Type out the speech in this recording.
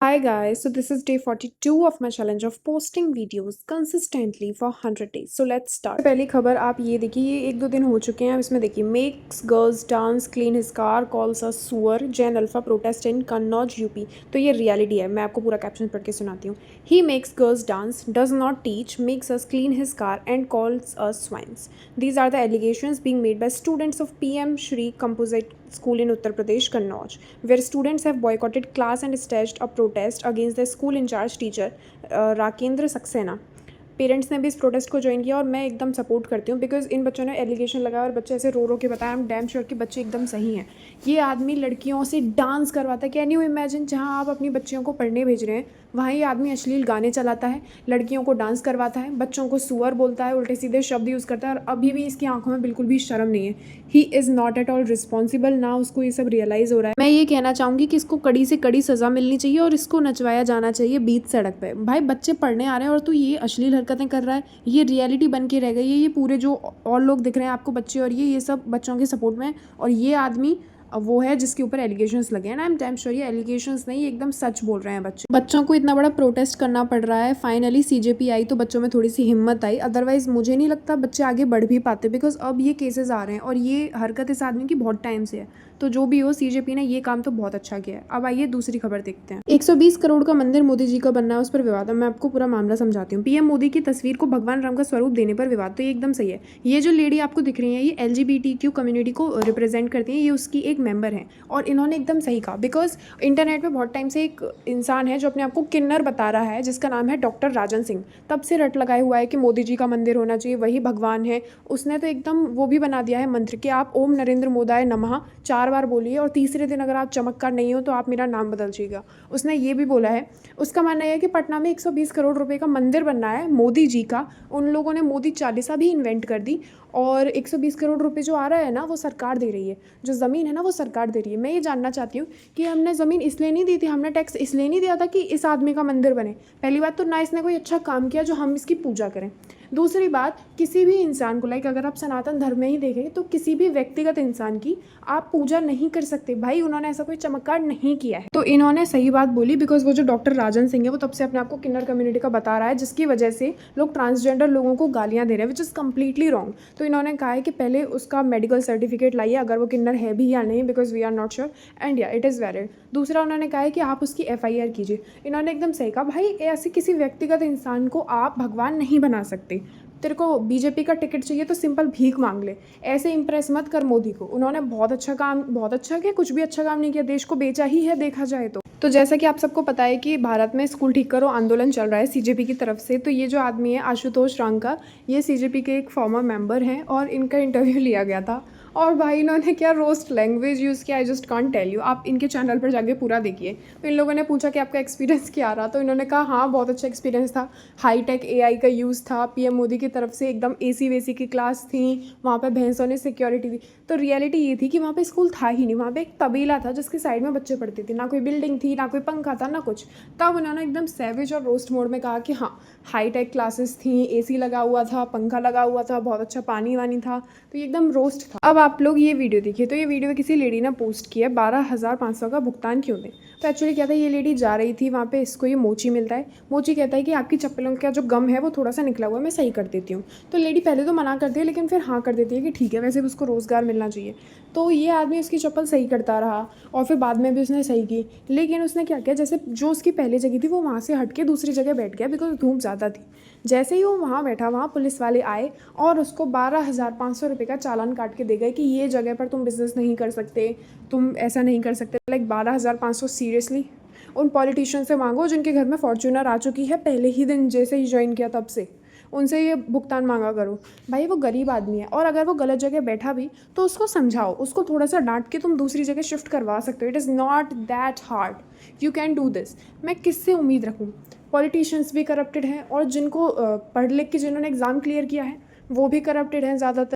Hi guys, so this is day 42 of my challenge of posting videos consistently for 100 days. So let's start. पहली खबर आप ये देखिए, ये एक दो दिन हो चुके हैं। अब इसमें देखिए, makes girls dance clean his car calls a सुअर Jain alpha protest in Kannauj UP. तो ये रियलिटी है, मैं आपको पूरा कैप्शन पढ़ के सुनाती हूँ। He makes girls dance, does not teach, makes us clean his car and calls us swines. These are the allegations being made by students of PM Shri Composite School in Uttar Pradesh, Kannauj, where students have boycotted class and staged a protest against the school in charge teacher Rakendra Saxena. Parents ने भी इस protest को join किया और मैं एकदम support करती हूँ, बिकॉज इन बच्चों ने एलिगेशन लगाया और बच्चे ऐसे रो रो के बताया। आई एम डैम श्योर कि बच्चे एकदम सही हैं। ये आदमी लड़कियों से डांस करवाता है। कैन यू इमेजिन, जहाँ आप अपनी बच्चियों को पढ़ने भेज रहे हैं वहाँ ये आदमी अश्लील गाने चलाता है, लड़कियों को डांस करवाता है, बच्चों को सुअर बोलता है, उल्टे सीधे शब्द यूज़ करता है, और अभी भी इसकी आंखों में बिल्कुल भी शर्म नहीं है। He is not at all responsible, ना उसको ये सब रियलाइज़ हो रहा है। मैं ये कहना चाहूँगी कि इसको कड़ी से कड़ी सज़ा मिलनी चाहिए और इसको नचवाया जाना चाहिए बीच सड़क पे। भाई बच्चे पढ़ने आ रहे हैं और तू ये अश्लील हरकतें कर रहा है, ये रियलिटी बन के रह गई है। ये पूरे जो और लोग दिख रहे हैं आपको, बच्चे और ये सब बच्चों के सपोर्ट में, और ये आदमी वो है जिसके ऊपर एलिगेशंस लगे हैं। आई एम डैम श्योर ये एलिगेशंस नहीं, एकदम सच बोल रहे हैं बच्चे। बच्चों को इतना बड़ा प्रोटेस्ट करना पड़ रहा है, फाइनली सीजेपी आई तो बच्चों में थोड़ी सी हिम्मत आई, अदरवाइज मुझे नहीं लगता बच्चे आगे बढ़ भी पाते, बिकॉज अब ये केसेस आ रहे हैं और ये हरकत इस आदमी की बहुत टाइम से है। तो जो भी हो, सीजेपी ने ये काम तो बहुत अच्छा किया है। अब आइए दूसरी खबर देखते हैं। 120 करोड़ का मंदिर मोदी जी का बनना है, उस पर विवाद। मैं आपको पूरा मामला समझाती हूँ। पीएम मोदी की तस्वीर को भगवान राम का स्वरूप देने पर विवाद। तो ये एकदम सही है। ये जो लेडी आपको दिख रही है, ये LGBTQ कम्युनिटी को रिप्रेजेंट करती है, ये उसकी एक मेंबर है। और इन्होंने एकदम सही कहा, बिकॉज इंटरनेट पे बहुत टाइम से एक इंसान है जो अपने आप को किन्नर बता रहा है, जिसका नाम है डॉक्टर राजन सिंह। तब से रट लगाए हुआ है कि मोदी जी का मंदिर होना चाहिए, वही भगवान है। उसने तो एकदम वो भी बना दिया है मंत्र कि आप ओम नरेंद्र मोदाय नमः 4 बार बोलिए और तीसरे दिन अगर आप चमत्कार नहीं हो तो आप मेरा नाम बदल जाइएगा। उसने ये भी बोला है। उसका मानना है कि पटना में 120 करोड़ रुपए का मंदिर बनना है मोदी जी का। उन लोगों ने मोदी चालीसा भी इन्वेंट कर दी, और 120 करोड़ रुपए जो आ रहा है ना, वो सरकार दे रही है। जो ज़मीन है ना, वो सरकार दे रही है। मैं ये जानना चाहती हूँ कि हमने ज़मीन इसलिए नहीं दी थी, हमने टैक्स इसलिए नहीं दिया था कि इस आदमी का मंदिर बने। पहली बात तो ना इसने कोई अच्छा काम किया जो हम इसकी पूजा करें। दूसरी बात, किसी भी इंसान को, लाइक अगर आप सनातन धर्म में ही देखें तो किसी भी व्यक्तिगत इंसान की आप पूजा नहीं कर सकते। भाई उन्होंने ऐसा कोई चमत्कार नहीं किया है। तो इन्होंने सही बात बोली, बिकॉज वो जो डॉक्टर राजन सिंह है वो तब से अपने आप को किन्नर कम्युनिटी का बता रहा है, जिसकी वजह से लोग ट्रांसजेंडर लोगों को गालियाँ दे रहे हैं, विच इज़ कम्प्लीटली रॉन्ग। तो इन्होंने कहा है कि पहले उसका मेडिकल सर्टिफिकेट लाइए, अगर वो किन्नर है भी या नहीं, because we are not sure, and या इट इज़ वैलिड। दूसरा उन्होंने कहा है कि आप उसकी FIR कीजिए। इन्होंने एकदम सही कहा। भाई ऐसे किसी व्यक्तिगत इंसान को आप भगवान नहीं बना सकते। तेरे को बीजेपी का टिकट चाहिए तो सिंपल भीख मांग ले, ऐसे इंप्रेस मत कर मोदी को। उन्होंने बहुत अच्छा काम, बहुत अच्छा किया, कुछ भी अच्छा काम नहीं किया, देश को बेचा ही है देखा जाए तो जैसा कि आप सबको पता है कि भारत में स्कूल ठीक करो आंदोलन चल रहा है CJP की तरफ से। तो ये जो आदमी है आशुतोष रांका, ये CJP के एक फॉर्मर मेंबर हैं और इनका इंटरव्यू लिया गया था। और भाई इन्होंने क्या रोस्ट लैंग्वेज यूज़ किया, I just can't tell you. आप इनके चैनल पर जाके पूरा देखिए। तो इन लोगों ने पूछा कि आपका एक्सपीरियंस क्या रहा, तो इन्होंने कहा हाँ बहुत अच्छा एक्सपीरियंस था, हाईटेक AI का यूज़ था, PM मोदी की तरफ से एकदम AC वेसी की क्लास थी, वहाँ पे भैंसों ने सिक्योरिटी दी। तो रियलिटी ये थी कि वहाँ पे स्कूल था ही नहीं, वहाँ पे एक तबेला था जिसके साइड में बच्चे पढ़ते थे, ना कोई बिल्डिंग थी, ना कोई पंखा था, ना कुछ। तब उन्होंने एकदम सैवेज और रोस्ट मोड में कहा कि हाँ हाईटेक क्लासेस थी, AC लगा हुआ था, पंखा लगा हुआ था, बहुत अच्छा पानी वानी था। तो ये एकदम रोस्ट था। अब आप लोग ये वीडियो देखिए। तो ये वीडियो किसी लेडी ने पोस्ट किया है, 12,500 का भुगतान क्यों दें। तो एक्चुअली क्या था, ये लेडी जा रही थी वहाँ पे, इसको ये मोची मिलता है। मोची कहता है कि आपकी चप्पलों का जो गम है वो थोड़ा सा निकला हुआ है, मैं सही कर देती हूँ। तो लेडी पहले तो मना करती है, लेकिन फिर हाँ कर देती है कि ठीक है, वैसे भी उसको रोज़गार मिलना चाहिए। तो ये आदमी उसकी चप्पल सही करता रहा और फिर बाद में भी उसने सही की। लेकिन उसने क्या किया, जैसे जो उसकी पहले जगह थी वो वहाँ से हट के दूसरी जगह बैठ गया, बिकॉज धूप ज़्यादा थी। जैसे ही वो वहाँ बैठा, वहाँ पुलिस वाले आए और उसको 12,500 रुपये का चालान काट के दे गए कि ये जगह पर तुम बिज़नेस नहीं कर सकते, तुम ऐसा नहीं कर सकते। Like 12,500 seriously. उन पॉलिटिशियन से मांगो जिनके घर में फॉर्च्यूनर आ चुकी है पहले ही दिन, जैसे ही ज्वाइन किया तब से, उनसे ये भुगतान मांगा करो। भाई वो गरीब आदमी है, और अगर वो गलत जगह बैठा भी तो उसको समझाओ, उसको थोड़ा सा डांट के तुम दूसरी जगह शिफ्ट करवा सकते हो। It is not that hard, you can do this. मैं किससे उम्मीद रखूँ। पॉलिटिशियंस भी करप्टेड हैं, और जिनको पढ़ लिख के जिन्होंने एग्ज़ाम क्लियर किया है वो भी करप्टेड हैं ज़्यादातर।